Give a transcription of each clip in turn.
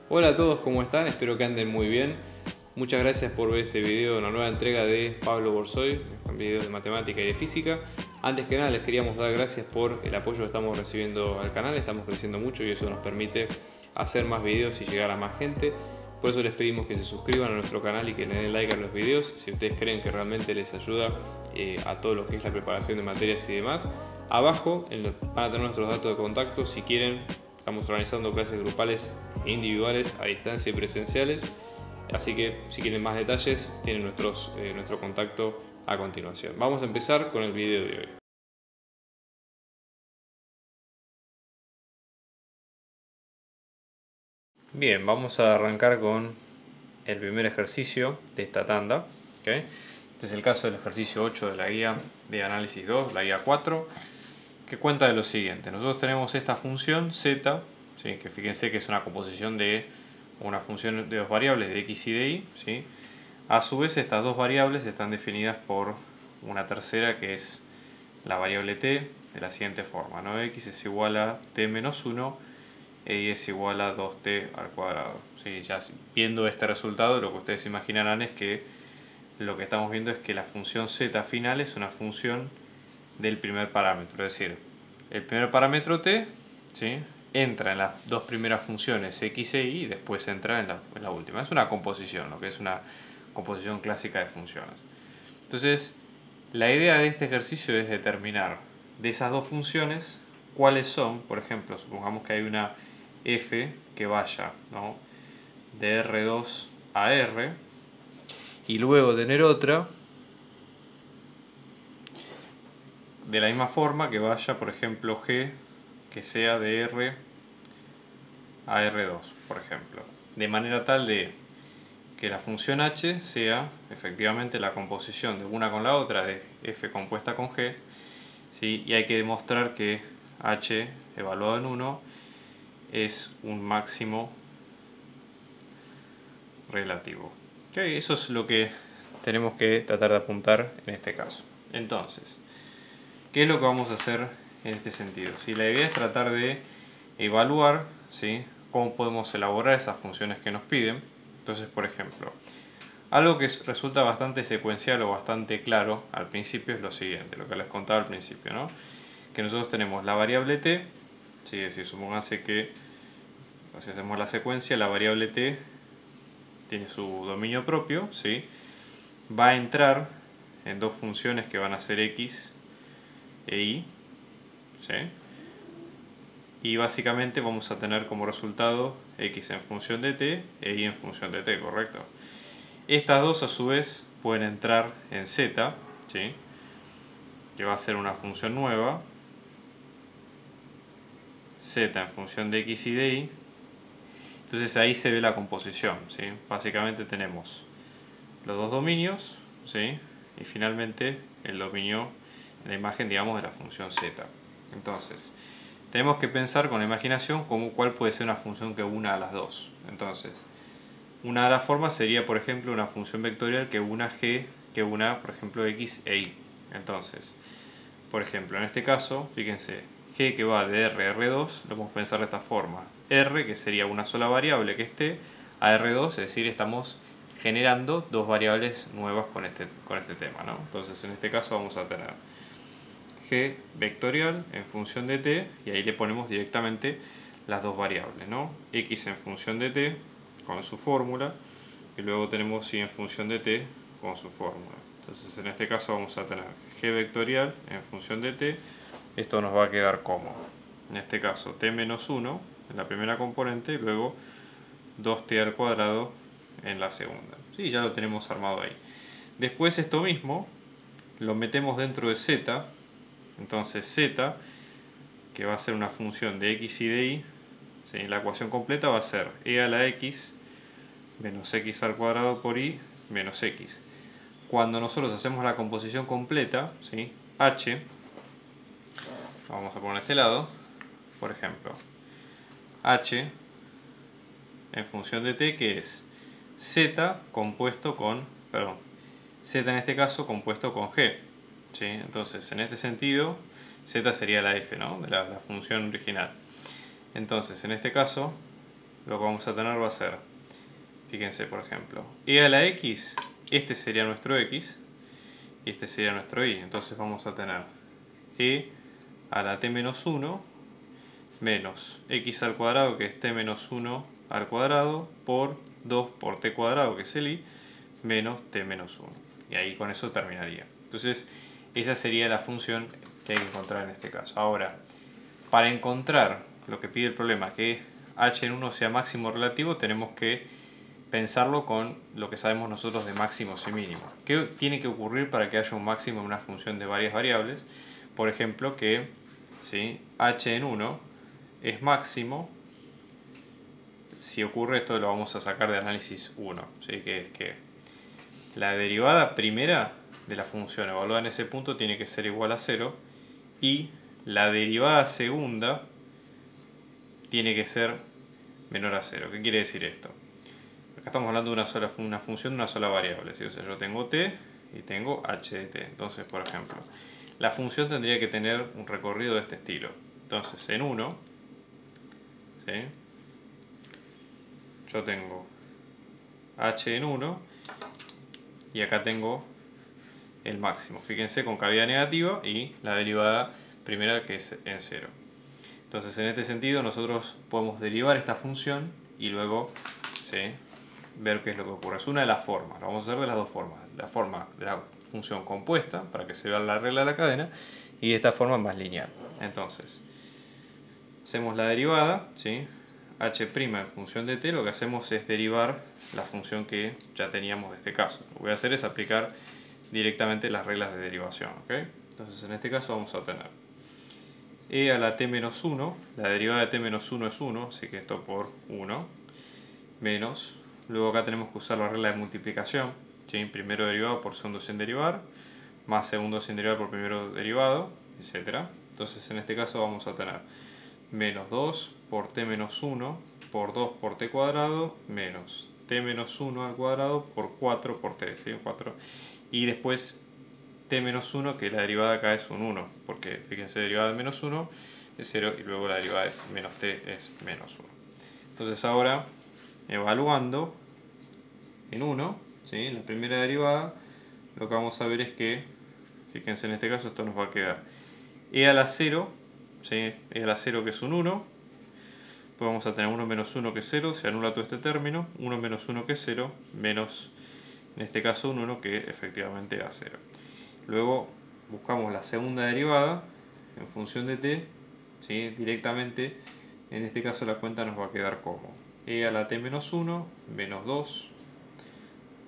Hola a todos, ¿cómo están? Espero que anden muy bien. Muchas gracias por ver este video, una nueva entrega de Pablo Borsoy, con videos de matemática y de física. Antes que nada les queríamos dar gracias por el apoyo que estamos recibiendo al canal, estamos creciendo mucho y eso nos permite hacer más videos y llegar a más gente. Por eso les pedimos que se suscriban a nuestro canal y que le den like a los videos si ustedes creen que realmente les ayuda a todo lo que es la preparación de materias y demás. Abajo van a tener nuestros datos de contacto si quieren. Estamos organizando clases grupales e individuales a distancia y presenciales. Así que si quieren más detalles tienen nuestro contacto a continuación. Vamos a empezar con el video de hoy. Bien, vamos a arrancar con el primer ejercicio de esta tanda. ¿Okay? Este es el caso del ejercicio 8 de la guía de análisis 2, la guía 4, que cuenta de lo siguiente. Nosotros tenemos esta función z, ¿sí? Que fíjense que es una composición de una función de dos variables de x y de y. ¿Sí? A su vez estas dos variables están definidas por una tercera que es la variable t de la siguiente forma, ¿no? X es igual a t menos 1 e y es igual a 2t al cuadrado. ¿Sí? Ya viendo este resultado lo que ustedes imaginarán es que lo que estamos viendo es que la función z final es una función del primer parámetro, es decir, el primer parámetro t, ¿sí? Entra en las dos primeras funciones x e y después entra en la última. Es una composición, lo que es una composición clásica de funciones. Entonces, la idea de este ejercicio es determinar de esas dos funciones cuáles son. Por ejemplo, supongamos que hay una f que vaya, ¿no?, de R2 a R y luego tener otra de la misma forma que vaya, por ejemplo, g que sea de R a R2, por ejemplo, de manera tal de que la función h sea efectivamente la composición de una con la otra de f compuesta con g, ¿sí? Y hay que demostrar que h evaluado en 1 es un máximo relativo. ¿Okay? Eso es lo que tenemos que tratar de apuntar en este caso. Entonces, ¿qué es lo que vamos a hacer en este sentido? ¿Sí? La idea es tratar de evaluar, ¿sí?, cómo podemos elaborar esas funciones que nos piden. Entonces, por ejemplo, algo que resulta bastante secuencial o bastante claro al principio es lo siguiente, lo que les contaba al principio, ¿no? Que nosotros tenemos la variable t, ¿sí? Es decir, supónganse que si hacemos la secuencia, la variable t tiene su dominio propio, ¿sí? Va a entrar en dos funciones que van a ser x e y, ¿sí? Y básicamente vamos a tener como resultado x en función de t e y en función de t, ¿correcto? Estas dos a su vez pueden entrar en z, ¿sí?, que va a ser una función nueva, z en función de x y de y. Entonces ahí se ve la composición, ¿sí? Básicamente tenemos los dos dominios, ¿sí?, y finalmente el dominio en la imagen, digamos, de la función z. Entonces, tenemos que pensar con la imaginación cuál puede ser una función que una a las dos. Entonces, una de las formas sería, por ejemplo, una función vectorial que una g, que una, por ejemplo, x e y. Entonces, por ejemplo, en este caso, fíjense, g que va de R a R2, lo podemos pensar de esta forma. R, que sería una sola variable que esté, a R2, es decir, estamos generando dos variables nuevas con este tema, ¿no? Entonces, en este caso vamos a tener g vectorial en función de t, y ahí le ponemos directamente las dos variables, ¿no? X en función de t con su fórmula, y luego tenemos y en función de t con su fórmula. Entonces en este caso vamos a tener g vectorial en función de t. Esto nos va a quedar como, en este caso, t menos 1 en la primera componente y luego 2t al cuadrado en la segunda. Sí, ya lo tenemos armado ahí. Después esto mismo lo metemos dentro de z. Entonces z, que va a ser una función de x y de y, ¿sí?, la ecuación completa va a ser e a la x menos x al cuadrado por y menos x. Cuando nosotros hacemos la composición completa, ¿sí?, h, vamos a poner este lado, por ejemplo, h en función de t, que es z compuesto con, perdón, z en este caso compuesto con g, ¿sí? Entonces, en este sentido, z sería la f, ¿no?, de la función original. Entonces, en este caso, lo que vamos a tener va a ser, fíjense por ejemplo, e a la x, este sería nuestro x y este sería nuestro y. Entonces vamos a tener e a la t menos 1 menos x al cuadrado, que es t menos 1 al cuadrado, por 2 por t cuadrado, que es el y, menos t menos 1. Y ahí con eso terminaría. Entonces esa sería la función que hay que encontrar en este caso. Ahora, para encontrar lo que pide el problema, que h en 1 sea máximo relativo, tenemos que pensarlo con lo que sabemos nosotros de máximos y mínimos. ¿Qué tiene que ocurrir para que haya un máximo en una función de varias variables? Por ejemplo, que ¿sí? h en 1 es máximo. Si ocurre esto, lo vamos a sacar de análisis 1, ¿sí? Que es que la derivada primera de la función evaluada en ese punto tiene que ser igual a 0 y la derivada segunda tiene que ser menor a 0. ¿Qué quiere decir esto? Acá estamos hablando de una función de una sola variable, ¿sí? O sea, yo tengo t y tengo h de t. Entonces, por ejemplo, la función tendría que tener un recorrido de este estilo. Entonces, en 1, ¿sí? Yo tengo h en 1 y acá tengo el máximo. Fíjense, con cavidad negativa y la derivada primera que es en 0. Entonces, en este sentido, nosotros podemos derivar esta función y luego, ¿sí? ver qué es lo que ocurre. Es una de las formas. Lo vamos a hacer de las dos formas. La forma de la función compuesta, para que se vea la regla de la cadena, y de esta forma más lineal. Entonces, hacemos la derivada, ¿sí? h' en función de t, lo que hacemos es derivar la función que ya teníamos de este caso. Lo que voy a hacer es aplicar directamente las reglas de derivación, ¿ok? Entonces, en este caso vamos a tener e a la t menos 1, la derivada de t menos 1 es 1, así que esto por 1, menos, luego acá tenemos que usar la regla de multiplicación, ¿sí? Primero derivado por segundo sin derivar, más segundo sin derivar por primero derivado, etc. Entonces en este caso vamos a tener menos 2 por t menos 1 por 2 por t cuadrado, menos t menos 1 al cuadrado por 4 por t, ¿sí? 4. Y después t menos 1, que la derivada acá es un 1, porque fíjense, derivada de menos 1 es 0 y luego la derivada de menos t es menos 1. Entonces ahora, evaluando en 1, ¿sí? la primera derivada, lo que vamos a ver es que, fíjense en este caso, esto nos va a quedar e a la 0, ¿sí? e a la 0 que es un 1, pues vamos a tener 1 menos 1 que es 0, se anula todo este término, 1 menos 1 que es 0, menos, en este caso, un 1 que efectivamente da 0. Luego buscamos la segunda derivada en función de t, ¿sí? directamente, en este caso la cuenta nos va a quedar como e a la t menos 1 menos 2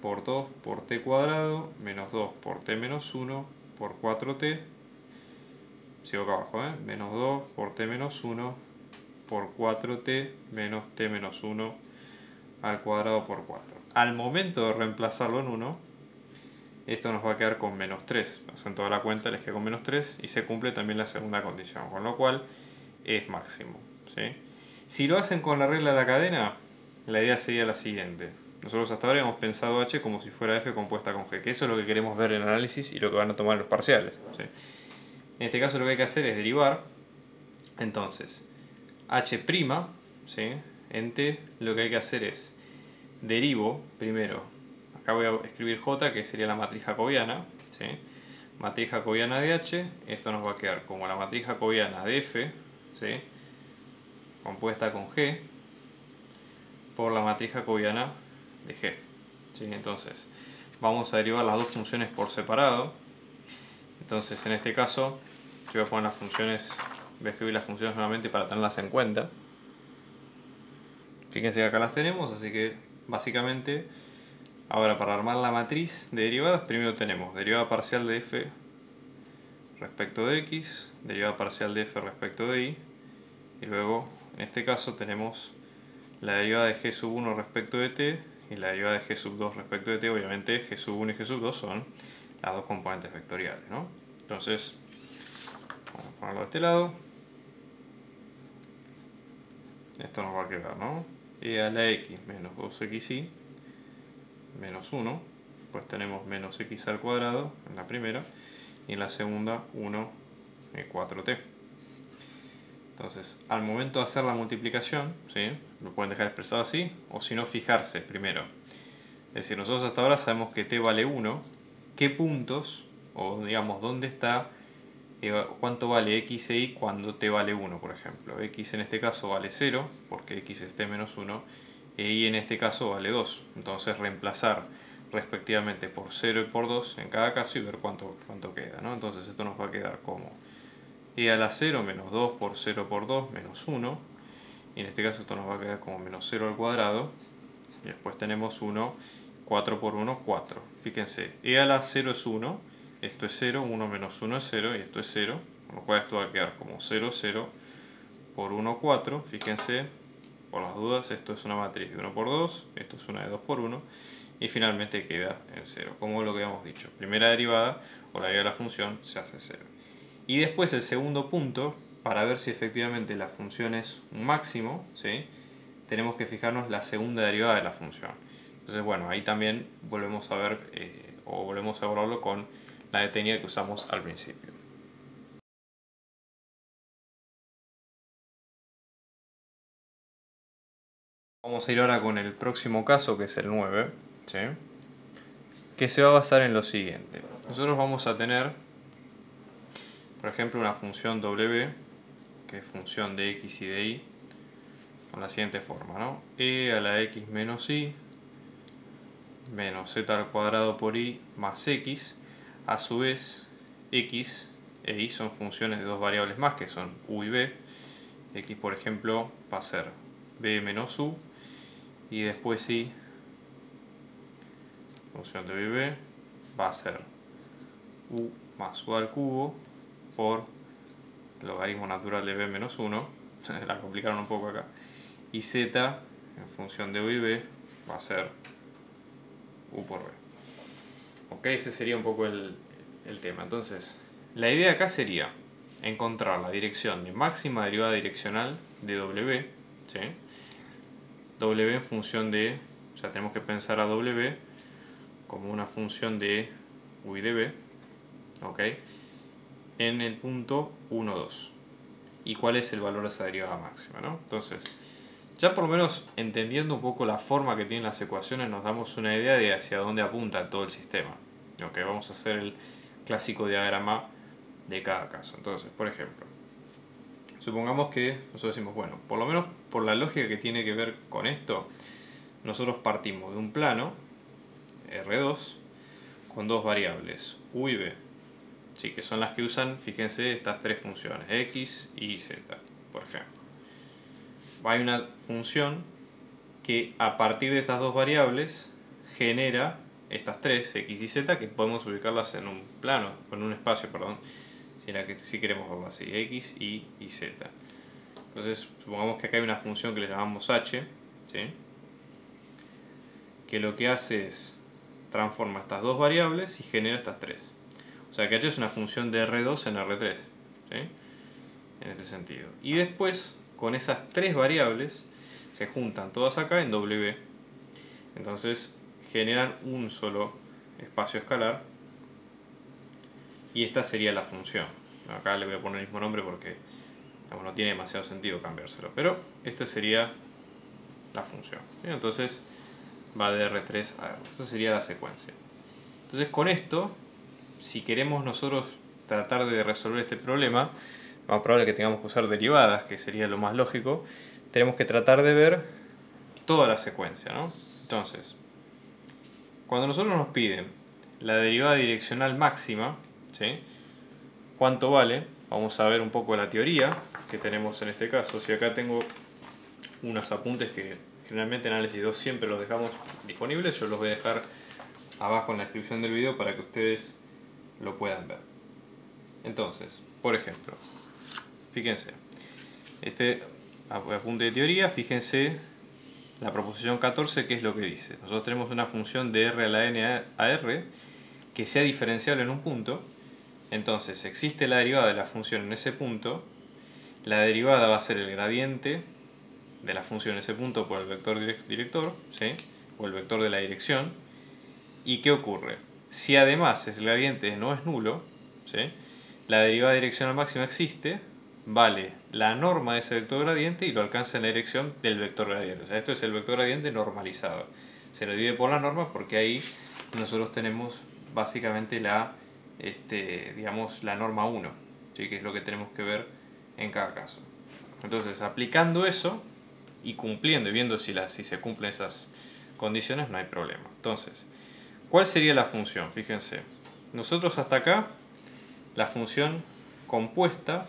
por 2 por t cuadrado menos 2 por t menos 1 por 4t, sigo acá abajo, menos 2 por t menos 1 por 4t menos t menos 1 al cuadrado por 4. Al momento de reemplazarlo en 1, esto nos va a quedar con menos 3. Hacen toda la cuenta, les queda con menos 3 y se cumple también la segunda condición, con lo cual es máximo, ¿sí? Si lo hacen con la regla de la cadena, la idea sería la siguiente. Nosotros hasta ahora hemos pensado h como si fuera f compuesta con g, que eso es lo que queremos ver en el análisis y lo que van a tomar los parciales, ¿sí? En este caso lo que hay que hacer es derivar. Entonces, h', ¿sí? en t, lo que hay que hacer es derivo primero. Acá voy a escribir j, que sería la matriz jacobiana, ¿sí? Matriz jacobiana de h, esto nos va a quedar como la matriz jacobiana de f, ¿sí? compuesta con g, por la matriz jacobiana de g, ¿sí? Entonces, vamos a derivar las dos funciones por separado. Entonces, en este caso, yo voy a poner las funciones, voy a escribir las funciones nuevamente para tenerlas en cuenta. Fíjense que acá las tenemos, así que básicamente, ahora para armar la matriz de derivadas, primero tenemos derivada parcial de f respecto de x, derivada parcial de f respecto de y, y luego, en este caso, tenemos la derivada de g sub 1 respecto de t y la derivada de g sub 2 respecto de t. Obviamente g sub 1 y g sub 2 son las dos componentes vectoriales, ¿no? Entonces, vamos a ponerlo de este lado. Esto nos va a quedar, ¿no? E a la x menos 2xy menos 1. Pues tenemos menos x al cuadrado en la primera y en la segunda 1 y 4t. Entonces, al momento de hacer la multiplicación, ¿sí? Lo pueden dejar expresado así, o si no, fijarse primero. Es decir, nosotros hasta ahora sabemos que t vale 1. ¿Qué puntos, o digamos, dónde está, cuánto vale x e y cuando t vale 1, por ejemplo? X en este caso vale 0, porque x es t menos 1, e y en este caso vale 2. Entonces, reemplazar respectivamente por 0 y por 2 en cada caso y ver cuánto queda, ¿no? Entonces, esto nos va a quedar como e a la 0 menos 2 por 0 por 2 menos 1. Y en este caso esto nos va a quedar como menos 0 al cuadrado. Y después tenemos 1, 4 por 1, 4. Fíjense, e a la 0 es 1, esto es 0, 1 menos 1 es 0 y esto es 0. Con lo cual esto va a quedar como 0, 0 por 1, 4. Fíjense, por las dudas, esto es una matriz de 1 por 2, esto es una de 2 por 1. Y finalmente queda en 0, como lo que habíamos dicho. Primera derivada o la derivada de la función se hace 0. Y después el segundo punto, para ver si efectivamente la función es un máximo, ¿sí? Tenemos que fijarnos la segunda derivada de la función. Entonces, bueno, ahí también volvemos a ver o volvemos a evaluarlo con la detenida que usamos al principio. Vamos a ir ahora con el próximo caso, que es el 9, ¿sí? Que se va a basar en lo siguiente. Nosotros vamos a tener, por ejemplo, una función w, que es función de x y de y, con la siguiente forma, ¿no? E a la x menos y menos z al cuadrado por y más x. A su vez, x e y son funciones de dos variables más, que son u y b. X, por ejemplo, va a ser b menos u, y después y, función de u y b, va a ser u más u al cubo por logaritmo natural de b menos 1, la complicaron un poco acá, y z en función de u y b va a ser u por b. Ok, ese sería un poco el tema. Entonces, la idea acá sería encontrar la dirección de máxima derivada direccional de w, ¿sí? W en función de, o sea, tenemos que pensar a w como una función de u y de b, ¿ok? En el punto 1, 2. ¿Y cuál es el valor de esa derivada máxima, ¿no? Entonces, ya por lo menos entendiendo un poco la forma que tienen las ecuaciones, nos damos una idea de hacia dónde apunta todo el sistema. Ok, vamos a hacer el clásico diagrama de cada caso. Entonces, por ejemplo, supongamos que nosotros decimos, bueno, por lo menos por la lógica que tiene que ver con esto, nosotros partimos de un plano, R2, con dos variables, u y b. Sí, que son las que usan, fíjense, estas tres funciones, x, y, z, por ejemplo. Hay una función que a partir de estas dos variables genera estas tres, x y z, que podemos ubicarlas en un plano, en un espacio, perdón, si queremos verlo así, x, y z. Entonces, supongamos que acá hay una función que le llamamos h, ¿sí? Que lo que hace es transforma estas dos variables y genera estas tres. O sea que h es una función de R2 en R3, ¿sí? En este sentido. Y después, con esas tres variables, se juntan todas acá en W. Entonces generan un solo espacio escalar. Y esta sería la función. Acá le voy a poner el mismo nombre porque no tiene demasiado sentido cambiárselo. Pero esta sería la función. Entonces va de R3 a R. Esa sería la secuencia. Entonces con esto, si queremos nosotros tratar de resolver este problema, lo más probable es que tengamos que usar derivadas, que sería lo más lógico. Tenemos que tratar de ver toda la secuencia, ¿no? Entonces, cuando nosotros nos piden la derivada direccional máxima, ¿sí? ¿Cuánto vale? Vamos a ver un poco la teoría que tenemos en este caso. Si acá tengo unos apuntes que generalmente en análisis 2 siempre los dejamos disponibles, yo los voy a dejar abajo en la descripción del video para que ustedes lo puedan ver. Entonces, por ejemplo, fíjense, este apunte de teoría, fíjense la proposición 14, ¿qué es lo que dice? Nosotros tenemos una función de r a la n a r que sea diferenciable en un punto. Entonces, existe la derivada de la función en ese punto. La derivada va a ser el gradiente de la función en ese punto por el vector director, ¿sí? O el vector de la dirección. ¿Y qué ocurre? Si además el gradiente no es nulo, ¿sí? La derivada direccional máxima existe, vale la norma de ese vector gradiente y lo alcanza en la dirección del vector gradiente. O sea, esto es el vector gradiente normalizado. Se lo divide por la norma porque ahí nosotros tenemos básicamente digamos, la norma 1, ¿sí? Que es lo que tenemos que ver en cada caso. Entonces, aplicando eso y cumpliendo y viendo si se cumplen esas condiciones, no hay problema. Entonces, ¿cuál sería la función? Fíjense, nosotros hasta acá, la función compuesta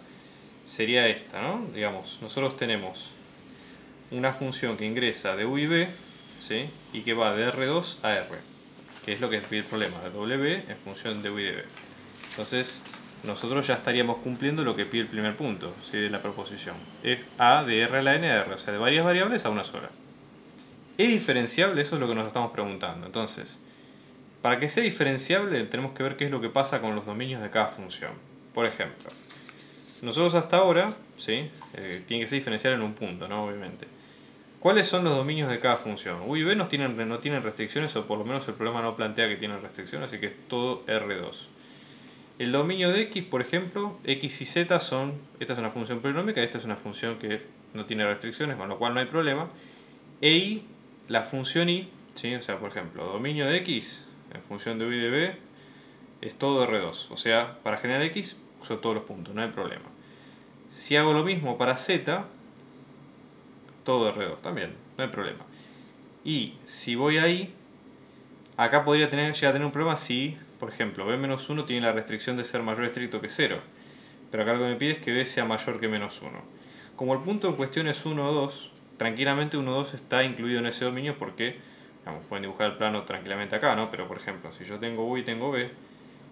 sería esta, ¿no? Digamos, nosotros tenemos una función que ingresa de u y b, ¿sí? Y que va de R2 a R, que es lo que pide el problema, de W en función de u y de b. Entonces, nosotros ya estaríamos cumpliendo lo que pide el primer punto, ¿sí? De la proposición. Es a de R a la n a R, o sea, de varias variables a una sola. ¿Es diferenciable? Eso es lo que nos estamos preguntando. Entonces, para que sea diferenciable tenemos que ver qué es lo que pasa con los dominios de cada función. Por ejemplo, nosotros hasta ahora, ¿sí? Tiene que ser diferencial en un punto, ¿no? Obviamente. ¿Cuáles son los dominios de cada función? U y B no tienen restricciones, o por lo menos el problema no plantea que tienen restricciones, así que es todo R2. El dominio de X, por ejemplo, X y Z son, esta es una función polinómica y esta es una función que no tiene restricciones, con lo cual no hay problema. E Y, la función Y, ¿sí? O sea, por ejemplo, dominio de X en función de U y de B es todo R2. O sea, para generar X uso todos los puntos, no hay problema. Si hago lo mismo para Z, todo R2 también, no hay problema. Y si voy ahí, acá podría llegar a tener un problema si, por ejemplo, B-1 tiene la restricción de ser mayor estricto que 0. Pero acá lo que me pide es que B sea mayor que menos 1. Como el punto en cuestión es 1 o 2, tranquilamente 1 o 2 está incluido en ese dominio porque, digamos, pueden dibujar el plano tranquilamente acá, ¿no? Pero por ejemplo, si yo tengo U y tengo B,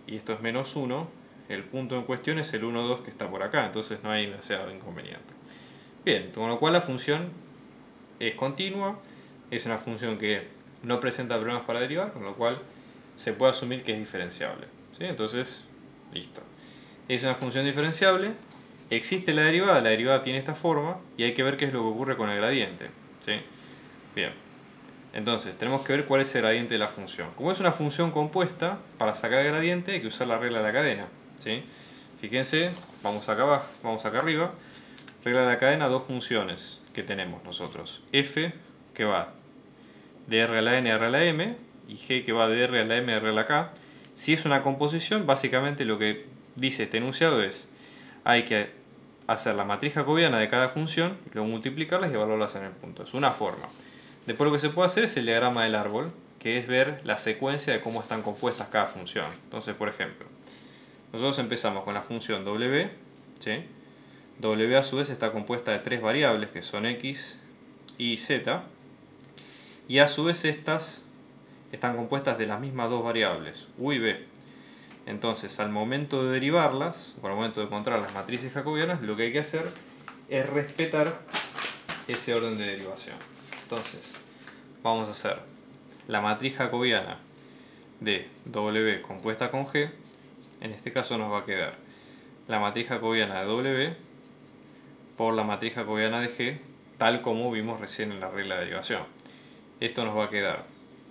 y esto es menos 1, el punto en cuestión es el 1 o 2 que está por acá, entonces no hay demasiado inconveniente. Bien, con lo cual la función es continua, es una función que no presenta problemas para derivar, con lo cual se puede asumir que es diferenciable, ¿sí? Entonces, listo. Es una función diferenciable, existe la derivada tiene esta forma y hay que ver qué es lo que ocurre con el gradiente, ¿sí? Bien, entonces tenemos que ver cuál es el gradiente de la función. Como es una función compuesta, para sacar el gradiente hay que usar la regla de la cadena, ¿sí? Fíjense, vamos acá abajo, vamos acá arriba, regla de la cadena, dos funciones que tenemos nosotros. F que va de R a la N a R a la M y G que va de R a la M a R a la K. Si es una composición, básicamente lo que dice este enunciado es hay que hacer la matriz jacobiana de cada función, luego multiplicarlas y evaluarlas en el punto. Es una forma. Después lo que se puede hacer es el diagrama del árbol, que es ver la secuencia de cómo están compuestas cada función. Entonces, por ejemplo, nosotros empezamos con la función W, ¿sí? W a su vez está compuesta de tres variables que son X, Y, Z. Y a su vez estas están compuestas de las mismas dos variables, U y B. Entonces, al momento de derivarlas, o al momento de encontrar las matrices jacobianas, lo que hay que hacer es respetar ese orden de derivación. Entonces, vamos a hacer la matriz jacobiana de W compuesta con G. En este caso nos va a quedar la matriz jacobiana de W por la matriz jacobiana de G, tal como vimos recién en la regla de derivación. Esto nos va a quedar,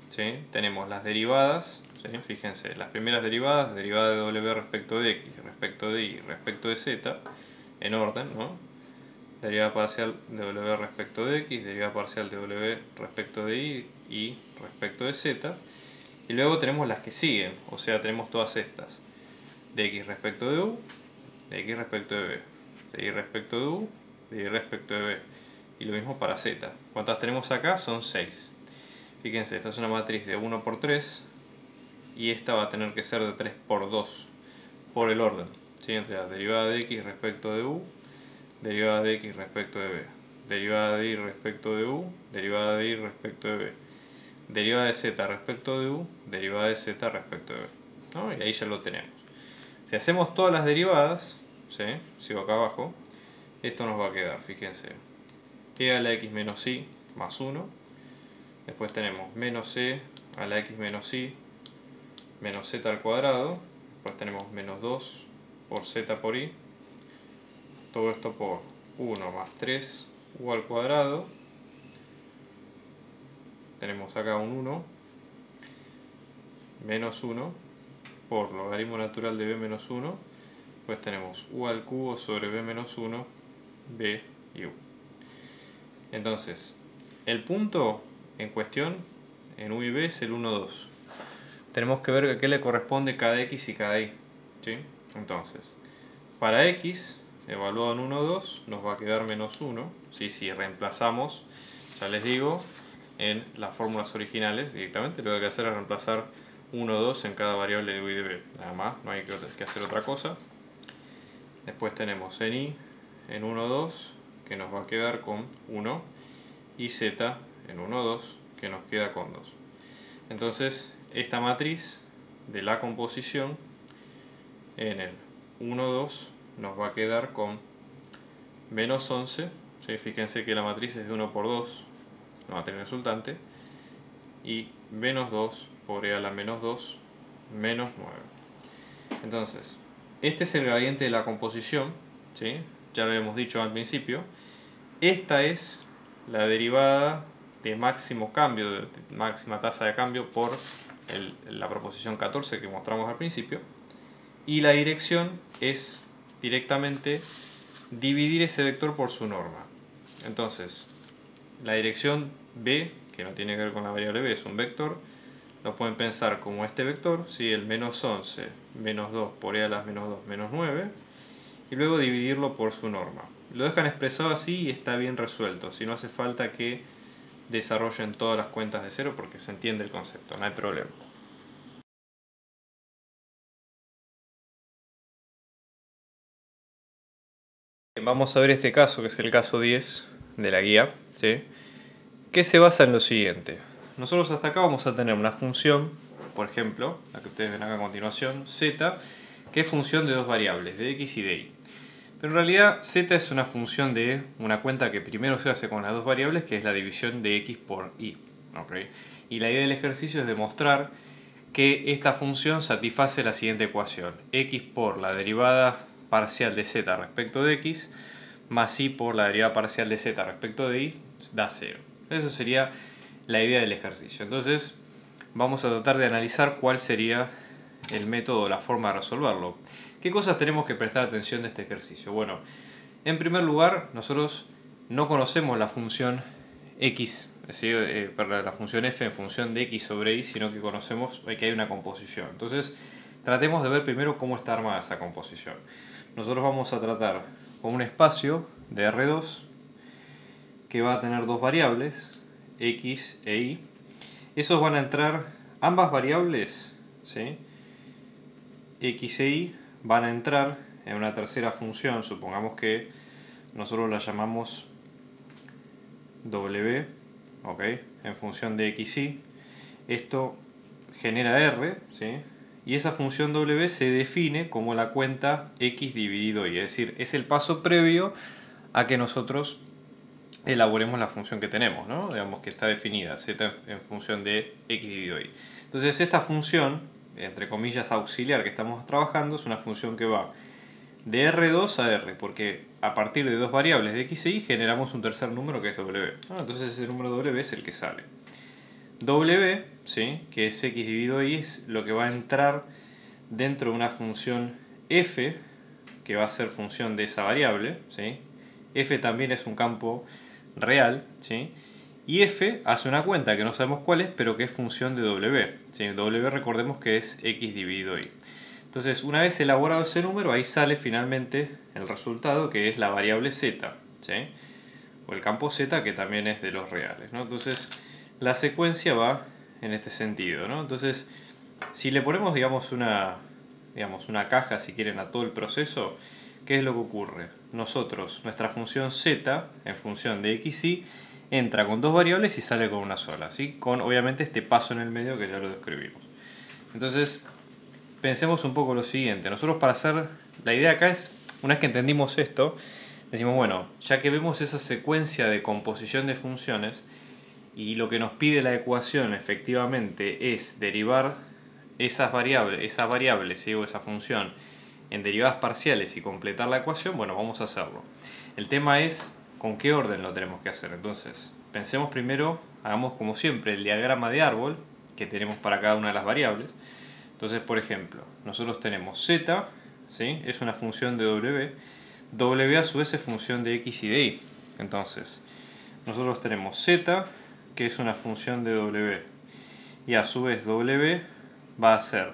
¿sí? Tenemos las derivadas, ¿sí? Fíjense, las primeras derivadas, derivada de W respecto de X, respecto de Y, respecto de Z, en orden, ¿no? Derivada parcial de W respecto de X, derivada parcial de W respecto de Y respecto de Z. Y luego tenemos las que siguen, o sea, tenemos todas estas. De X respecto de U, de X respecto de B, de Y respecto de U, de Y respecto de B. Y lo mismo para Z. ¿Cuántas tenemos acá? Son 6. Fíjense, esta es una matriz de 1 por 3 y esta va a tener que ser de 3 por 2 por el orden, ¿sí? O sea, derivada de X respecto de U, derivada de X respecto de B, derivada de Y respecto de U, derivada de Y respecto de B, derivada de Z respecto de U, derivada de Z respecto de B, ¿no? Y ahí ya lo tenemos. Si hacemos todas las derivadas, ¿sí? Sigo acá abajo, esto nos va a quedar, fíjense, e a la X menos Y más 1. Después tenemos menos e a la x menos y menos z al cuadrado. Después tenemos menos 2 por z por y. Todo esto por 1 más 3 u al cuadrado. Tenemos acá un 1 menos 1 por logaritmo natural de b menos 1 Después tenemos u al cubo sobre b menos 1, b y u. Entonces, el punto en cuestión en u y b es el 1, 2. Tenemos que ver a qué le corresponde cada x y cada y, ¿sí? Entonces, para x, evaluado en 1, 2, nos va a quedar menos 1. ¿Sí? Si reemplazamos, ya les digo, en las fórmulas originales directamente, lo que hay que hacer es reemplazar 1, 2 en cada variable de u y de b. Nada más, no hay que hacer otra cosa. Después tenemos en y, en 1, 2, que nos va a quedar con 1, y z en 1, 2, que nos queda con 2. Entonces, esta matriz de la composición en el 1, 2 nos va a quedar con menos 11. ¿Sí? Fíjense que la matriz es de 1 por 2, no va a tener resultante, y menos 2 por e a la menos 2, menos 9. Entonces, este es el gradiente de la composición, ¿sí? Ya lo hemos dicho al principio. Esta es la derivada de máximo cambio, de máxima tasa de cambio por la proposición 14 que mostramos al principio. Y la dirección es directamente dividir ese vector por su norma. Entonces, la dirección b, que no tiene que ver con la variable b, es un vector. Lo pueden pensar como este vector, ¿sí? El menos 11, menos 2 por e a las menos 2, menos 9. Y luego dividirlo por su norma. Lo dejan expresado así y está bien resuelto. Si no hace falta que desarrollen todas las cuentas de cero porque se entiende el concepto, no hay problema. Vamos a ver este caso, que es el caso 10 de la guía, ¿sí? Que se basa en lo siguiente. Nosotros hasta acá vamos a tener una función, por ejemplo, la que ustedes ven acá a continuación, z, que es función de dos variables, de x y de y. Pero en realidad z es una función de una cuenta que primero se hace con las dos variables, que es la división de x por y. ¿Okay? Y la idea del ejercicio es demostrar que esta función satisface la siguiente ecuación: x por la derivada parcial de z respecto de x más y por la derivada parcial de z respecto de y da 0. Eso sería la idea del ejercicio. Entonces vamos a tratar de analizar cuál sería el método o la forma de resolverlo. ¿Qué cosas tenemos que prestar atención de este ejercicio? Bueno, en primer lugar, nosotros no conocemos la función x, es decir, la función f en función de x sobre y, sino que conocemos que hay una composición. Entonces, tratemos de ver primero cómo está armada esa composición. Nosotros vamos a tratar con un espacio de R2 que va a tener dos variables, x e y. Esos van a entrar, ambas variables, ¿sí? X e y, van a entrar en una tercera función. Supongamos que nosotros la llamamos w, ¿ok? En función de x y. Esto genera r, ¿sí? Y esa función w se define como la cuenta x dividido y, es decir, es el paso previo a que nosotros elaboremos la función que tenemos, ¿no? Digamos que está definida, z en función de x dividido y. Entonces esta función, entre comillas auxiliar que estamos trabajando, es una función que va de R2 a R, porque a partir de dos variables de x e y generamos un tercer número que es w. Entonces ese número w es el que sale. W, ¿sí? Que es x dividido y, es lo que va a entrar dentro de una función f, que va a ser función de esa variable, ¿sí? F también es un campo real, ¿sí? Y f hace una cuenta que no sabemos cuál es, pero que es función de w, ¿sí? W recordemos que es x dividido y. Entonces, una vez elaborado ese número, ahí sale finalmente el resultado, que es la variable z, ¿sí? O el campo z, que también es de los reales, ¿no? Entonces, la secuencia va en este sentido, ¿no? Entonces, si le ponemos, digamos, una caja, si quieren, a todo el proceso, ¿qué es lo que ocurre? Nuestra función z, en función de x y, entra con dos variables y sale con una sola, ¿sí? Con, obviamente, este paso en el medio que ya lo describimos. Entonces, pensemos un poco lo siguiente. Nosotros, para hacer, la idea acá es, una vez que entendimos esto, decimos, bueno, ya que vemos esa secuencia de composición de funciones y lo que nos pide la ecuación efectivamente es derivar esa variable, ¿sí? O esa función en derivadas parciales y completar la ecuación, bueno, vamos a hacerlo. El tema es con qué orden lo tenemos que hacer. Entonces, pensemos primero, hagamos como siempre el diagrama de árbol que tenemos para cada una de las variables. Entonces, por ejemplo, nosotros tenemos z, ¿sí? Es una función de w. W a su vez es función de x y de y. Entonces, nosotros tenemos z, que es una función de w. Y a su vez w va a ser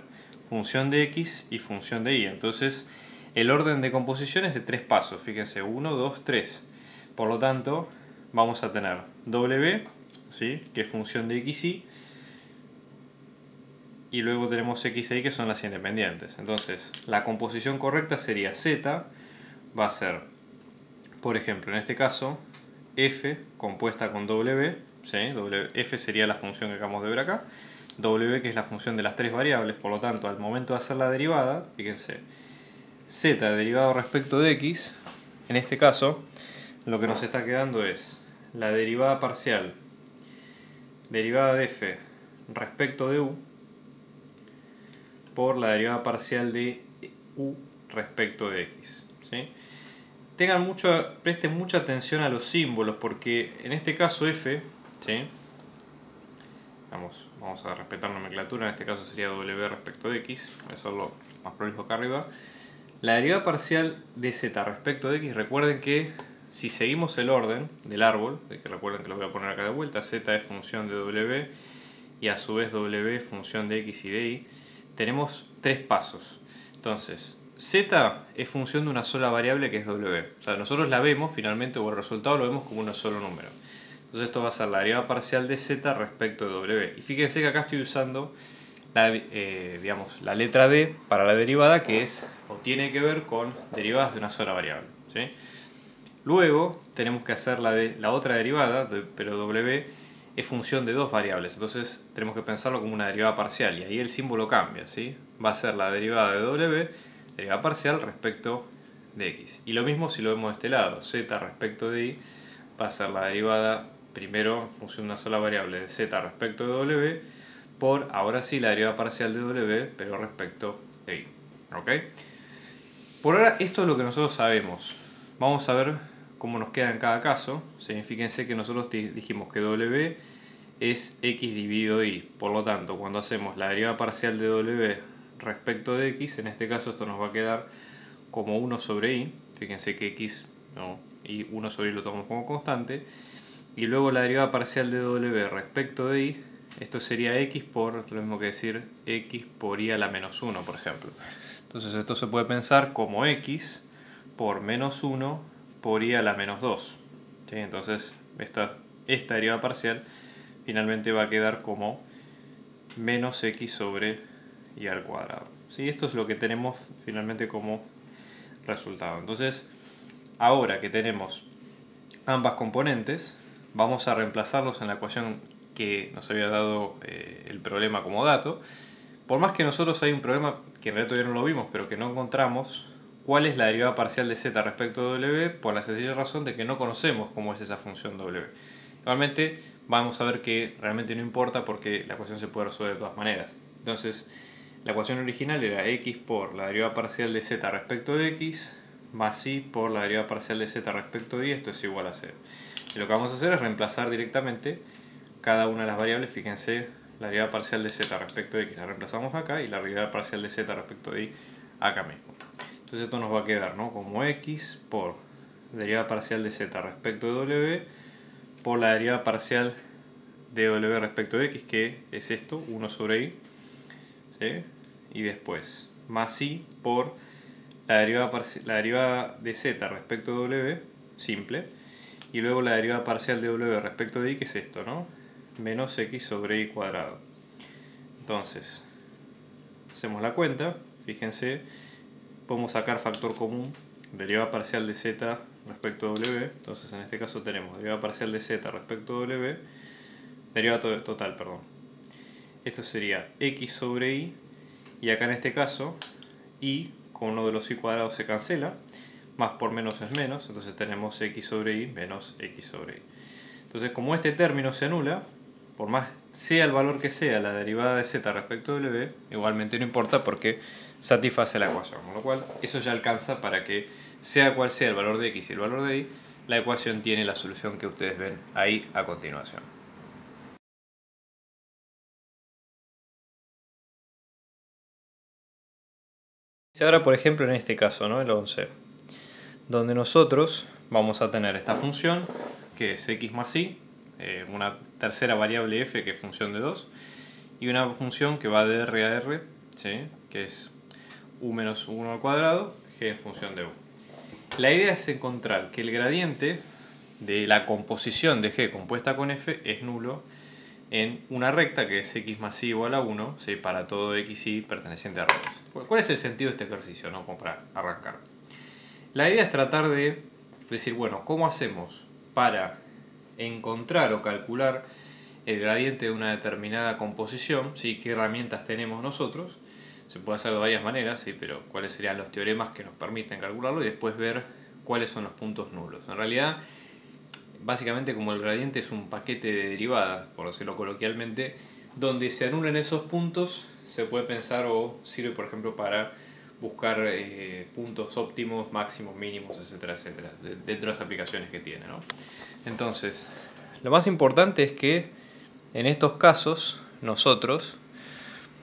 función de x y función de y. Entonces, el orden de composición es de 3 pasos. Fíjense, 1, 2, 3. Por lo tanto, vamos a tener w, ¿sí? Que es función de x y luego tenemos x e y, que son las independientes. Entonces, la composición correcta sería z, va a ser, por ejemplo, en este caso, f compuesta con w, ¿sí? F sería la función que acabamos de ver acá, w, que es la función de las 3 variables. Por lo tanto, al momento de hacer la derivada, fíjense, z derivado respecto de x, en este caso, lo que nos está quedando es la derivada parcial derivada de f respecto de u por la derivada parcial de u respecto de x, ¿sí? Presten mucha atención a los símbolos, porque en este caso f, ¿sí? Vamos a respetar la nomenclatura, en este caso sería w respecto de x, voy a hacerlo más prolijo acá arriba. La derivada parcial de z respecto de x, recuerden que si seguimos el orden del árbol, que recuerden que lo voy a poner acá de vuelta, z es función de w y a su vez w es función de x y de y, tenemos 3 pasos. Entonces, z es función de una sola variable que es w. O sea, nosotros la vemos finalmente, o el resultado lo vemos como un solo número. Entonces esto va a ser la derivada parcial de z respecto de w. Y fíjense que acá estoy usando digamos, la letra D para la derivada, que es o tiene que ver con derivadas de una sola variable, ¿sí? Luego tenemos que hacer la otra derivada, pero w es función de 2 variables, entonces tenemos que pensarlo como una derivada parcial y ahí el símbolo cambia, ¿sí? Va a ser la derivada de w, derivada parcial respecto de x. Y lo mismo si lo vemos de este lado, z respecto de y va a ser la derivada primero en función de una sola variable de z respecto de w por, ahora sí, la derivada parcial de w, pero respecto de y. ¿Ok? Por ahora esto es lo que nosotros sabemos. Vamos a ver cómo nos queda en cada caso. Fíjense que nosotros dijimos que w es x dividido y. Por lo tanto, cuando hacemos la derivada parcial de w respecto de x, en este caso esto nos va a quedar como 1 sobre y. Fíjense que x, ¿no? Y 1 sobre y lo tomamos como constante. Y luego la derivada parcial de w respecto de y, esto sería x por, lo mismo que decir x por y a la menos 1, por ejemplo. Entonces esto se puede pensar como x por menos 1 por y a la menos 2. ¿Sí? Entonces esta derivada parcial finalmente va a quedar como menos x sobre y al cuadrado. ¿Sí? Esto es lo que tenemos finalmente como resultado. Entonces, ahora que tenemos ambas componentes, vamos a reemplazarlos en la ecuación que nos había dado el problema como dato. Por más que nosotros hay un problema que en realidad todavía no lo vimos, pero que no encontramos cuál es la derivada parcial de z respecto de w, por la sencilla razón de que no conocemos cómo es esa función w. Igualmente vamos a ver que realmente no importa porque la ecuación se puede resolver de todas maneras. Entonces, la ecuación original era x por la derivada parcial de z respecto de x más y por la derivada parcial de z respecto de y, esto es igual a 0. Y lo que vamos a hacer es reemplazar directamente cada una de las variables. Fíjense, la derivada parcial de z respecto de x la reemplazamos acá y la derivada parcial de z respecto de y acá mismo. Entonces esto nos va a quedar, ¿no?, como x por derivada parcial de z respecto de w por la derivada parcial de w respecto de x, que es esto, 1 sobre y, ¿sí? Y después más y por la derivada de z respecto de w, simple, y luego la derivada parcial de w respecto de y, que es esto, ¿no?, menos x sobre y cuadrado. Entonces, hacemos la cuenta, fíjense, podemos sacar factor común, derivada parcial de z respecto de w, entonces en este caso tenemos derivada parcial de z respecto de w, derivada total, perdón. Esto sería x sobre y acá en este caso, y con uno de los y cuadrados se cancela, más por menos es menos, entonces tenemos x sobre y menos x sobre y. Entonces, como este término se anula, por más sea el valor que sea la derivada de z respecto de w, igualmente no importa porque satisface la ecuación, con lo cual eso ya alcanza para que, sea cual sea el valor de x y el valor de y, la ecuación tiene la solución que ustedes ven ahí a continuación. Y ahora, por ejemplo, en este caso, ¿no? El 11, donde nosotros vamos a tener esta función, que es x más y, una tercera variable f, que es función de 2, y una función que va de r a r, ¿sí? Que es u menos 1 al cuadrado, g en función de u. La idea es encontrar que el gradiente de la composición de g compuesta con f es nulo en una recta que es x más y igual a 1, ¿sí? Para todo x y perteneciente a R2. ¿Cuál es el sentido de este ejercicio, ¿no? Como para arrancar. La idea es tratar de decir, bueno, ¿cómo hacemos para encontrar o calcular el gradiente de una determinada composición? ¿Sí? ¿Qué herramientas tenemos nosotros? Se puede hacer de varias maneras, ¿sí? Pero cuáles serían los teoremas que nos permiten calcularlo y después ver cuáles son los puntos nulos. En realidad, básicamente, como el gradiente es un paquete de derivadas, por decirlo coloquialmente, donde se anulen esos puntos, se puede pensar o sirve, por ejemplo, para buscar puntos óptimos, máximos, mínimos, etcétera, etcétera, dentro de las aplicaciones que tiene, ¿no? Entonces, lo más importante es que en estos casos nosotros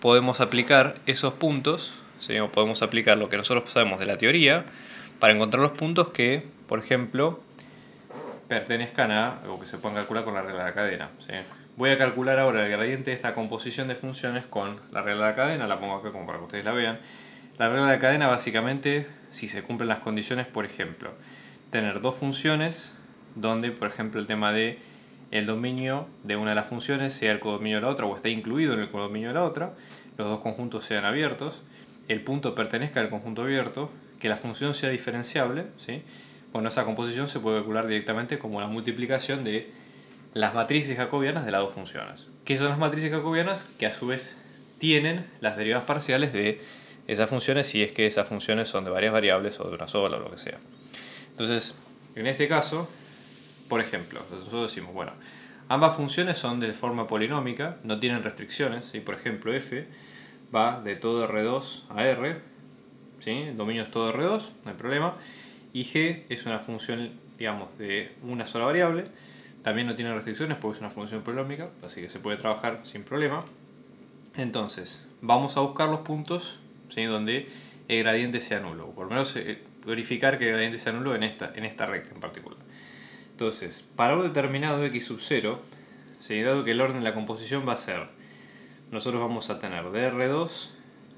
podemos aplicar esos puntos, ¿sí? O podemos aplicar lo que nosotros sabemos de la teoría para encontrar los puntos que, por ejemplo, pertenezcan a, o que se puedan calcular con la regla de la cadena, ¿sí? Voy a calcular ahora el gradiente de esta composición de funciones con la regla de la cadena, la pongo acá como para que ustedes la vean. La regla de la cadena, básicamente, si se cumplen las condiciones, por ejemplo, tener dos funciones donde, por ejemplo, el tema de el dominio de una de las funciones sea el codominio de la otra o esté incluido en el codominio de la otra, los dos conjuntos sean abiertos, el punto pertenezca al conjunto abierto, que la función sea diferenciable, ¿sí? Bueno, esa composición se puede calcular directamente como la multiplicación de las matrices jacobianas de las dos funciones. ¿Qué son las matrices jacobianas? Que a su vez tienen las derivadas parciales de esas funciones, si es que esas funciones son de varias variables o de una sola o lo que sea. Entonces, en este caso, por ejemplo, nosotros decimos, bueno, ambas funciones son de forma polinómica, no tienen restricciones, ¿sí? Por ejemplo, f va de todo R2 a R, ¿sí? El dominio es todo R2, no hay problema, y g es una función, digamos, de una sola variable, también no tiene restricciones porque es una función polinómica, así que se puede trabajar sin problema. Entonces, vamos a buscar los puntos, ¿sí? Donde el gradiente sea nulo, o por lo menos verificar que el gradiente sea nulo en esta recta en particular. Entonces, para un determinado x sub 0, ¿sí? Dado que el orden de la composición va a ser, nosotros vamos a tener de R2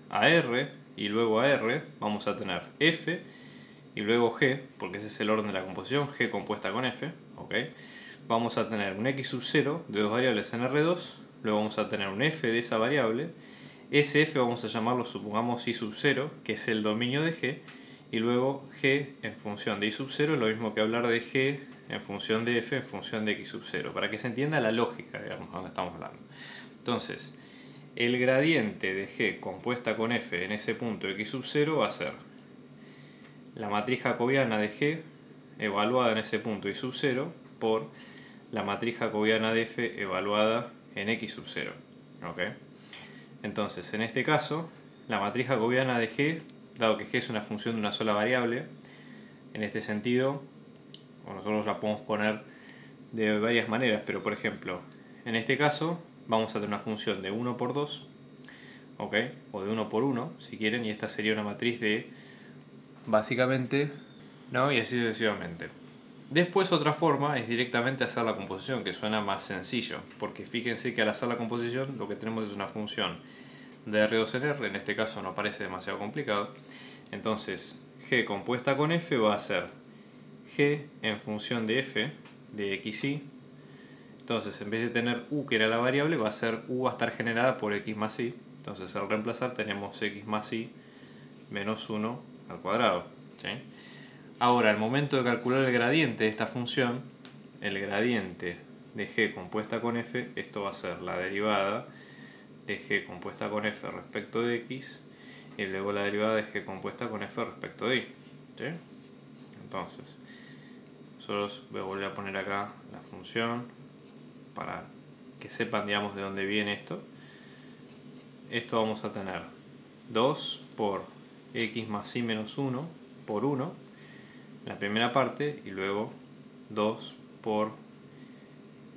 a R y luego a R, vamos a tener f y luego g, porque ese es el orden de la composición, g compuesta con f, ¿ok? Vamos a tener un x sub 0 de dos variables en R2, luego vamos a tener un f de esa variable, ese f vamos a llamarlo, supongamos, y sub 0, que es el dominio de g, y luego g en función de y sub 0, lo mismo que hablar de g en función de f en función de x sub 0, para que se entienda la lógica, digamos, donde estamos hablando. Entonces, el gradiente de g compuesta con f en ese punto x sub 0 va a ser la matriz jacobiana de g evaluada en ese punto y sub 0 por la matriz jacobiana de f evaluada en x sub 0. ¿Okay? Entonces, en este caso, la matriz jacobiana de g, dado que g es una función de una sola variable, en este sentido, nosotros la podemos poner de varias maneras, pero por ejemplo, en este caso vamos a tener una función de 1 por 2, ¿okay? O de 1 por 1, si quieren, y esta sería una matriz de, básicamente, ¿no? Y así sucesivamente. Después otra forma es directamente hacer la composición, que suena más sencillo, porque fíjense que al hacer la composición lo que tenemos es una función de R2 en R, en este caso no parece demasiado complicado. Entonces, g compuesta con f va a ser g en función de f de x y. Entonces, en vez de tener u, que era la variable, va a ser u va a estar generada por x más y. Entonces, al reemplazar tenemos x más y menos 1 al cuadrado, ¿sí? Ahora, al momento de calcular el gradiente de esta función, el gradiente de g compuesta con f, esto va a ser la derivada de g compuesta con f respecto de x, y luego la derivada de g compuesta con f respecto de y, ¿sí? Entonces, nosotros voy a volver a poner acá la función para que sepan, digamos, de dónde viene esto. Esto vamos a tener 2 por x más y menos 1 por 1 la primera parte, y luego 2 por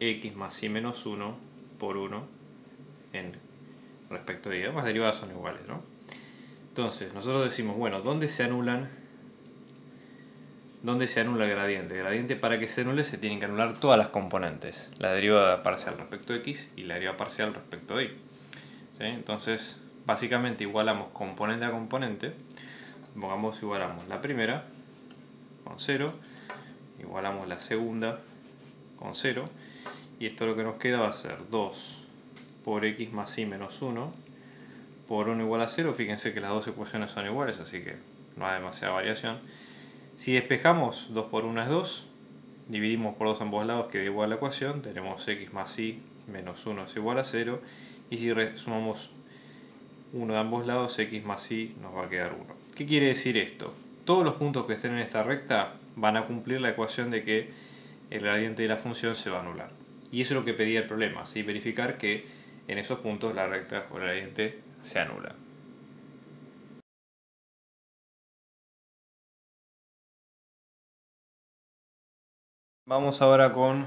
x más y menos 1 por 1 en respecto de y. Las derivadas son iguales, ¿no? Entonces, nosotros decimos, bueno, ¿dónde se anula el gradiente? El gradiente, para que se anule, se tienen que anular todas las componentes. La derivada parcial respecto de x y la derivada parcial respecto de y. ¿Sí? Entonces, básicamente igualamos componente a componente. Igualamos la primera con 0, igualamos la segunda con 0, y esto lo que nos queda va a ser 2 por x más y menos 1 por 1 igual a 0. Fíjense que las dos ecuaciones son iguales, así que no hay demasiada variación. Si despejamos, 2 por 1 es 2, dividimos por 2 a ambos lados, queda igual a la ecuación, tenemos x más y menos 1 es igual a 0, y si sumamos 1 de ambos lados, x más y nos va a quedar 1. ¿Qué quiere decir esto? Todos los puntos que estén en esta recta van a cumplir la ecuación de que el gradiente de la función se va a anular. Y eso es lo que pedía el problema, ¿sí? Verificar que en esos puntos la recta o el gradiente se anula. Vamos ahora con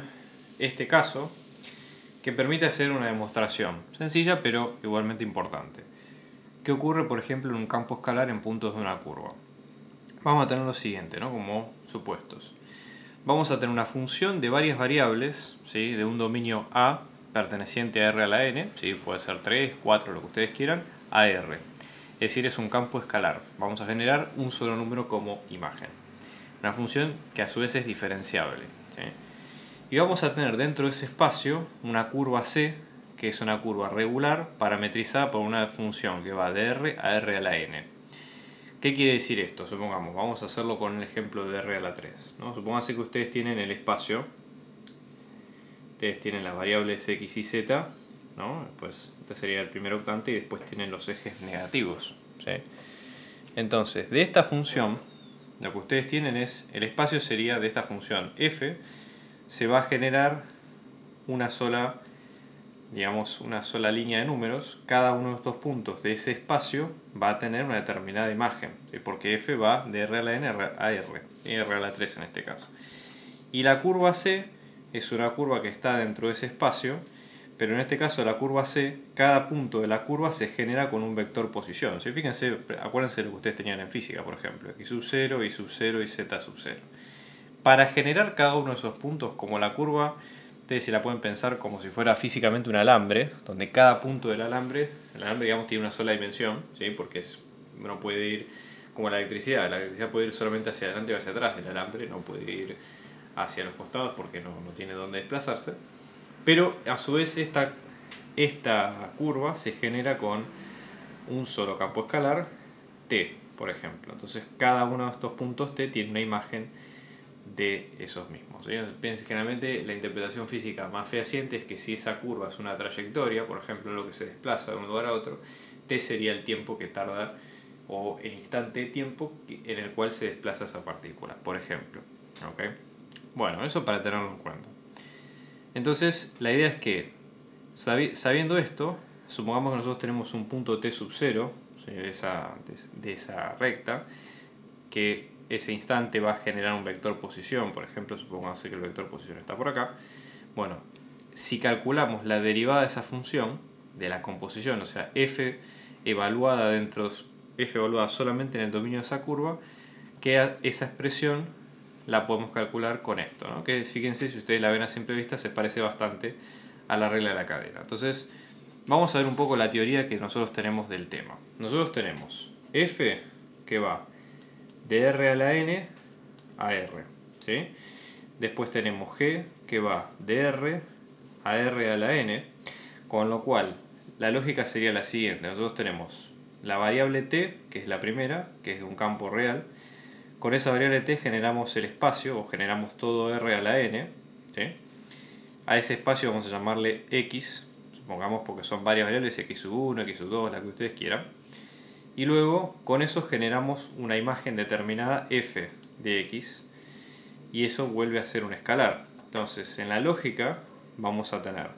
este caso que permite hacer una demostración sencilla pero igualmente importante. ¿Qué ocurre, por ejemplo, en un campo escalar en puntos de una curva? Vamos a tener lo siguiente, ¿no? Como supuestos. Vamos a tener una función de varias variables, ¿sí? De un dominio A perteneciente a R a la N, ¿sí? Puede ser 3, 4, lo que ustedes quieran, a R. Es decir, es un campo escalar. Vamos a generar un solo número como imagen. Una función que a su vez es diferenciable, ¿sí? Y vamos a tener dentro de ese espacio una curva C, que es una curva regular parametrizada por una función que va de R a R a la N. ¿Qué quiere decir esto? Supongamos, vamos a hacerlo con el ejemplo de R a la 3, ¿no? Supónganse que ustedes tienen el espacio, ustedes tienen las variables X y Z, ¿no? Pues este sería el primer octante y después tienen los ejes negativos, ¿sí? Entonces, de esta función, lo que ustedes tienen es, el espacio sería de esta función f, se va a generar una sola, digamos, una sola línea de números. Cada uno de estos puntos de ese espacio va a tener una determinada imagen, ¿sí? Porque f va de R a la n a R, R a la 3 en este caso. Y la curva C es una curva que está dentro de ese espacio, pero en este caso la curva C, cada punto de la curva se genera con un vector posición. ¿Sí? Fíjense, acuérdense de lo que ustedes tenían en física, por ejemplo, x sub 0, y sub 0 y z sub 0. Para generar cada uno de esos puntos, como la curva, ustedes se la pueden pensar como si fuera físicamente un alambre, donde cada punto del alambre, el alambre digamos tiene una sola dimensión, ¿sí? Porque no puede ir como la electricidad puede ir solamente hacia adelante o hacia atrás, el alambre no puede ir hacia los costados porque no tiene dónde desplazarse, pero a su vez esta curva se genera con un solo campo escalar, T, por ejemplo. Entonces cada uno de estos puntos T tiene una imagen de esos mismos. Generalmente la interpretación física más fehaciente es que si esa curva es una trayectoria, por ejemplo lo que se desplaza de un lugar a otro, T sería el tiempo que tarda o el instante de tiempo en el cual se desplaza esa partícula, por ejemplo. ¿Okay? Bueno, eso para tenerlo en cuenta. Entonces la idea es que sabiendo esto, supongamos que nosotros tenemos un punto T sub 0, ¿sí? de esa recta, que ese instante va a generar un vector posición. Por ejemplo, supongamos que el vector posición está por acá. Bueno, si calculamos la derivada de esa función, de la composición, o sea, f evaluada solamente en el dominio de esa curva, que esa expresión la podemos calcular con esto, ¿no? Que fíjense, si ustedes la ven a simple vista, se parece bastante a la regla de la cadena. Entonces, vamos a ver un poco la teoría que nosotros tenemos del tema. Nosotros tenemos f que va de R a la N a R, ¿sí? Después tenemos G que va de R a R a la N, con lo cual la lógica sería la siguiente. Nosotros tenemos la variable T, que es la primera, que es de un campo real. Con esa variable T generamos el espacio, o generamos todo R a la N, ¿sí? A ese espacio vamos a llamarle X, supongamos porque son varias variables, X sub 1, X sub 2, la que ustedes quieran. Y luego con eso generamos una imagen determinada f de x, y eso vuelve a ser un escalar. Entonces en la lógica vamos a tener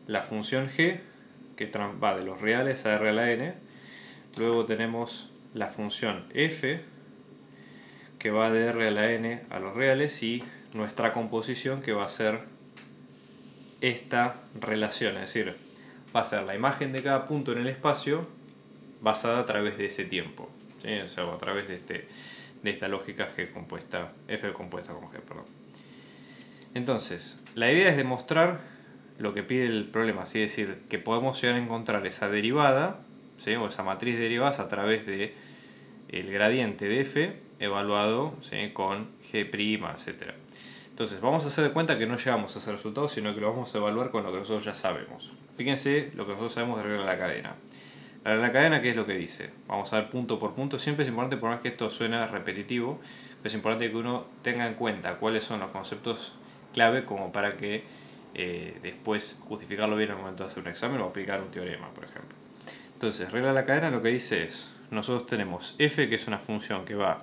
la función g que va de los reales a R a la n, luego tenemos la función f que va de R a la n a los reales, y nuestra composición que va a ser esta relación, es decir, va a ser la imagen de cada punto en el espacio basada a través de ese tiempo, ¿sí? O sea, a través de esta lógica f compuesta con g, perdón. Entonces, la idea es demostrar lo que pide el problema, ¿sí? Es decir, que podemos llegar a encontrar esa derivada, ¿sí? O esa matriz de derivadas a través de el gradiente de f evaluado, ¿sí? Con g', etc. Entonces, vamos a hacer de cuenta que no llegamos a ese resultado, sino que lo vamos a evaluar con lo que nosotros ya sabemos. Fíjense lo que nosotros sabemos de regla de la cadena. La regla de la cadena, ¿qué es lo que dice? Vamos a ver punto por punto. Siempre es importante, por más que esto suena repetitivo, pero es importante que uno tenga en cuenta cuáles son los conceptos clave como para que después justificarlo bien al momento de hacer un examen o aplicar un teorema, por ejemplo. Entonces, regla de la cadena lo que dice es, nosotros tenemos f, que es una función que va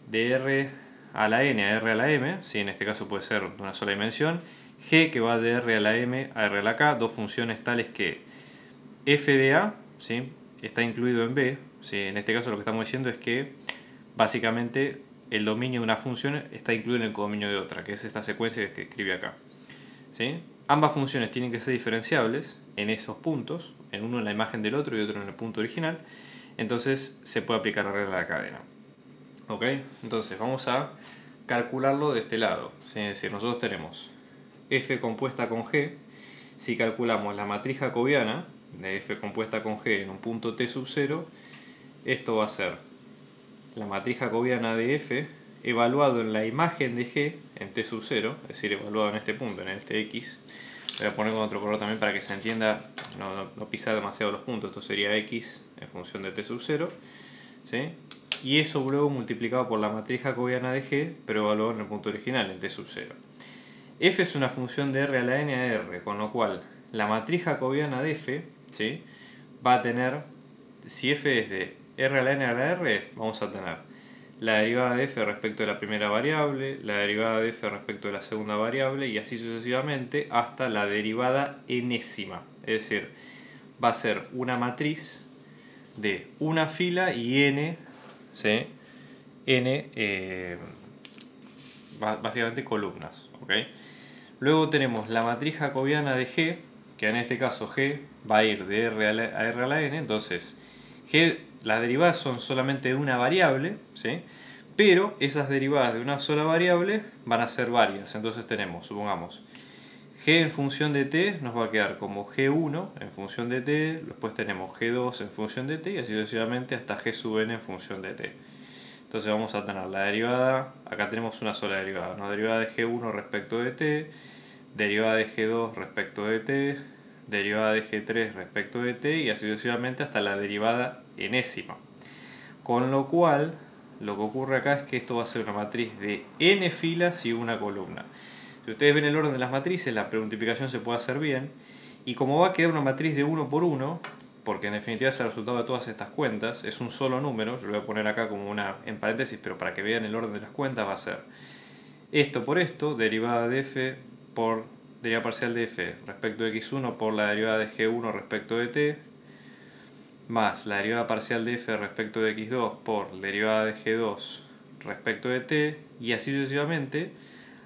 de r a la n a r a la m, ¿sí? En este caso puede ser de una sola dimensión, g, que va de r a la m a r a la k, dos funciones tales que f de a, ¿sí? Está incluido en b, ¿sí? En este caso lo que estamos diciendo es que básicamente el dominio de una función está incluido en el codominio de otra, que es esta secuencia que escribe acá, ¿sí? Ambas funciones tienen que ser diferenciables en esos puntos, en uno en la imagen del otro y otro en el punto original, entonces se puede aplicar la regla de la cadena. ¿Ok? Entonces vamos a calcularlo de este lado, ¿sí? Es decir, nosotros tenemos f compuesta con g. Si calculamos la matriz jacobiana de f compuesta con g en un punto t sub 0, esto va a ser la matriz jacobiana de f evaluado en la imagen de g en t sub 0, es decir, evaluado en este punto, en este x. Voy a poner con otro color también para que se entienda, no pisar demasiado los puntos. Esto sería x en función de t sub 0, ¿sí? Y eso luego multiplicado por la matriz jacobiana de g, pero evaluado en el punto original, en t sub 0. F es una función de r a la n a r, con lo cual la matriz jacobiana de f, ¿sí? Va a tener, si f es de r a la n a la r, vamos a tener la derivada de f respecto de la primera variable, la derivada de f respecto de la segunda variable, y así sucesivamente hasta la derivada enésima. Es decir, va a ser una matriz de una fila y n, ¿sí? Básicamente columnas, ¿ok? Luego tenemos la matriz jacobiana de g, que en este caso g va a ir de r a r a la n, entonces g, las derivadas son solamente de una variable, ¿sí? Pero esas derivadas de una sola variable van a ser varias, entonces tenemos, supongamos, g en función de t nos va a quedar como g1 en función de t, después tenemos g2 en función de t y así sucesivamente hasta g sub n en función de t. Entonces vamos a tener la derivada, acá tenemos una sola derivada, ¿no? Derivada de g1 respecto de t, derivada de g2 respecto de t, derivada de g3 respecto de t y así sucesivamente hasta la derivada enésima. Con lo cual, lo que ocurre acá es que esto va a ser una matriz de n filas y una columna. Si ustedes ven el orden de las matrices, la premultiplicación se puede hacer bien. Y como va a quedar una matriz de 1 por 1, porque en definitiva es el resultado de todas estas cuentas, es un solo número, yo lo voy a poner acá como una en paréntesis, pero para que vean el orden de las cuentas va a ser esto por esto, derivada de f por derivada parcial de f respecto de x1 por la derivada de g1 respecto de t, más la derivada parcial de f respecto de x2 por la derivada de g2 respecto de t, y así sucesivamente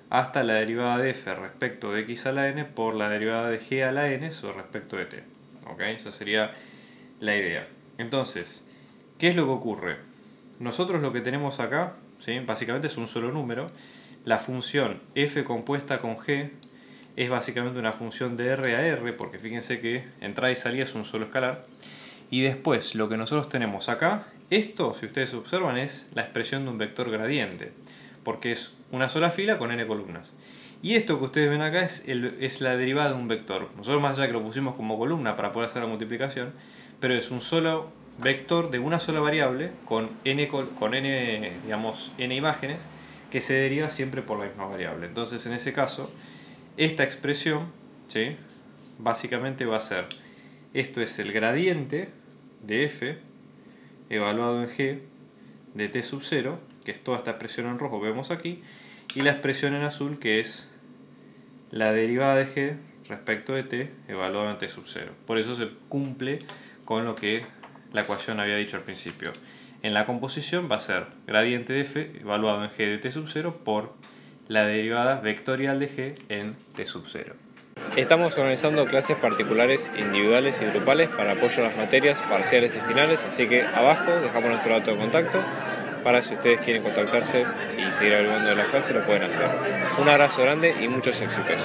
hasta la derivada de f respecto de x a la n por la derivada de g a la n sobre respecto de t. ¿Ok? Esa sería la idea. Entonces, ¿qué es lo que ocurre? Nosotros lo que tenemos acá, ¿sí? Básicamente es un solo número. La función f compuesta con g es básicamente una función de r a r, porque fíjense que entrada y salida es un solo escalar. Y después lo que nosotros tenemos acá, esto, si ustedes observan, es la expresión de un vector gradiente, porque es una sola fila con n columnas. Y esto que ustedes ven acá es la derivada de un vector. Nosotros más allá que lo pusimos como columna para poder hacer la multiplicación, pero es un solo vector de una sola variable con n, digamos, n imágenes que se deriva siempre por la misma variable. Entonces en ese caso, esta expresión, ¿sí? Básicamente va a ser, esto es el gradiente de f evaluado en g de t sub 0, que es toda esta expresión en rojo que vemos aquí, y la expresión en azul que es la derivada de g respecto de t evaluado en t sub 0. Por eso se cumple con lo que la ecuación había dicho al principio. En la composición va a ser gradiente de f evaluado en g de t sub 0 por la derivada vectorial de g en t sub 0. Estamos organizando clases particulares, individuales y grupales para apoyo a las materias parciales y finales, así que abajo dejamos nuestro dato de contacto para si ustedes quieren contactarse y seguir averiguando de las clases lo pueden hacer. Un abrazo grande y muchos éxitos.